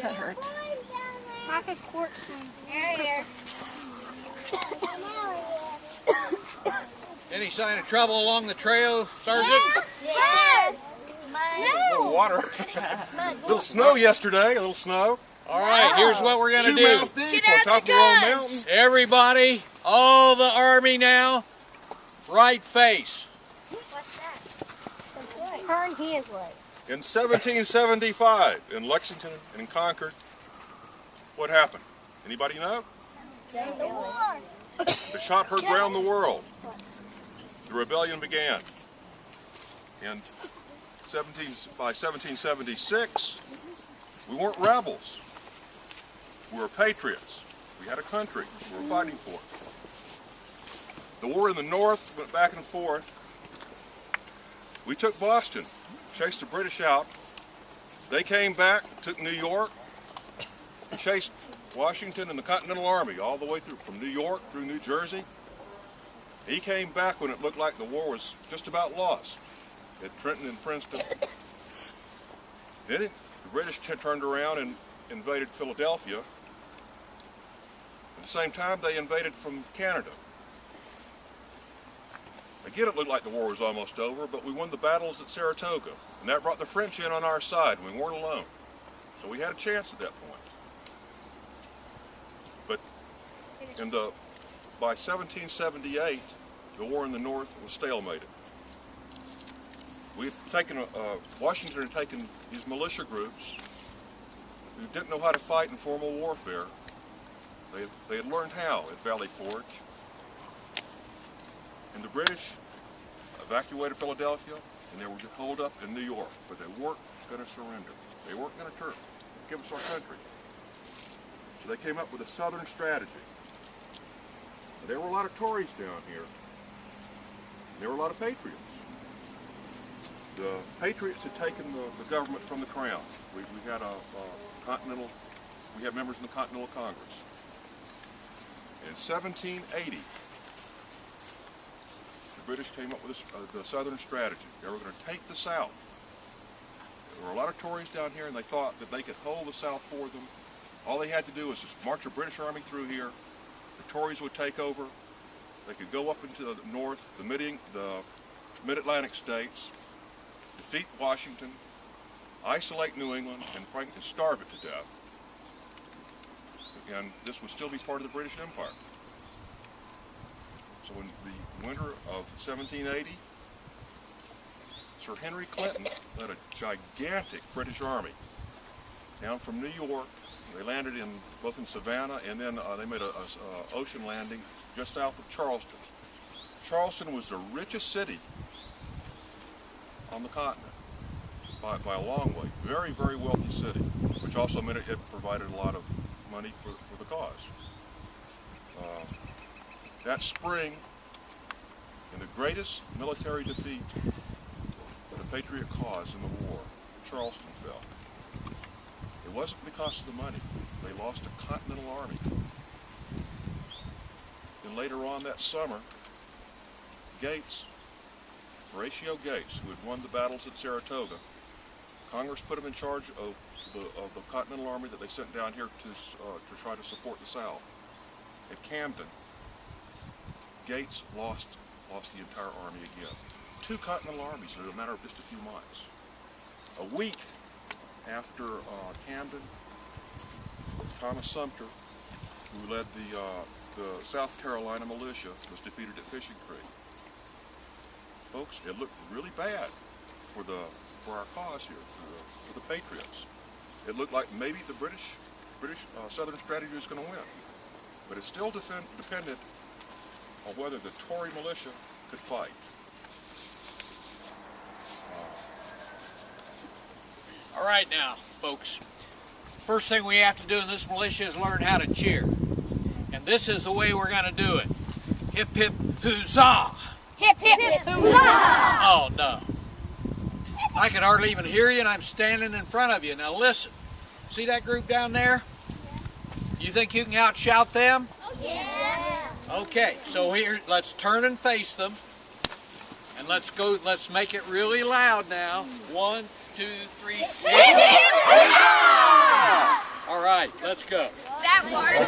That hurts. Like a quartz and Any sign of trouble along the trail, Sergeant? Yes! A little water. A little snow yesterday, a little snow. All right, here's what we're going to do. Mouth deep on top of the old mountain. Everybody, all the Army now, right face. What's that? Turn his way. In 1775, in Lexington and Concord, what happened? Anybody know? The war. The shot heard round the world. The rebellion began. By 1776, we weren't rebels. We were patriots. We had a country. We were fighting for it. The war in the North went back and forth. We took Boston, chased the British out. They came back, took New York, chased Washington and the Continental Army all the way through, from New York through New Jersey. He came back when it looked like the war was just about lost at Trenton and Princeton. Then the British turned around and invaded Philadelphia. At the same time, they invaded from Canada. Again, it looked like the war was almost over, but we won the battles at Saratoga, and that brought the French in on our side. We weren't alone, so we had a chance at that point. But by 1778, the war in the North was stalemated. We had taken Washington had taken these militia groups who didn't know how to fight in formal warfare. They had learned how at Valley Forge. And the British evacuated Philadelphia, and they were holed up in New York, but they weren't going to surrender. They weren't going to give us our country. So they came up with a Southern strategy. And there were a lot of Tories down here. And there were a lot of patriots. The patriots had taken the government from the crown. We had we had members in the Continental Congress. In 1780, the British came up with the Southern strategy. They were going to take the South. There were a lot of Tories down here, and they thought that they could hold the South for them. All they had to do was just march a British army through here. The Tories would take over. They could go up into the north, the mid-Atlantic states, defeat Washington, isolate New England, and frankly starve it to death. And this would still be part of the British Empire. So in the winter of 1780, Sir Henry Clinton led a gigantic British army down from New York. They landed both in Savannah, and then they made an ocean landing just south of Charleston. Charleston was the richest city on the continent by a long way. Very, very wealthy city, which also meant it provided a lot of money for the cause. That spring, in the greatest military defeat for the Patriot cause in the war, Charleston fell. It wasn't because of the money. They lost a Continental Army. Then later on that summer, Horatio Gates, who had won the battles at Saratoga, Congress put him in charge of the Continental Army that they sent down here to try to support the South. At Camden, Gates lost the entire army again. 2 Continental armies in a matter of just a few months. A week after Camden, Thomas Sumter, who led the South Carolina militia, was defeated at Fishing Creek. Folks, it looked really bad for our cause here, for the Patriots. It looked like maybe the British Southern strategy was going to win, but it still depended on whether the Tory militia could fight. All right now, folks. First thing we have to do in this militia is learn how to cheer. And this is the way we're going to do it. Hip, hip, huzzah! Hip, hip, hip, huzzah! Oh, no. I can hardly even hear you, and I'm standing in front of you. Now listen. See that group down there? You think you can outshout them? Oh, yeah. Okay, so here, let's turn and face them. And let's make it really loud now. 1, 2, 3. Hip, hip, huzzah! Let's go. That part.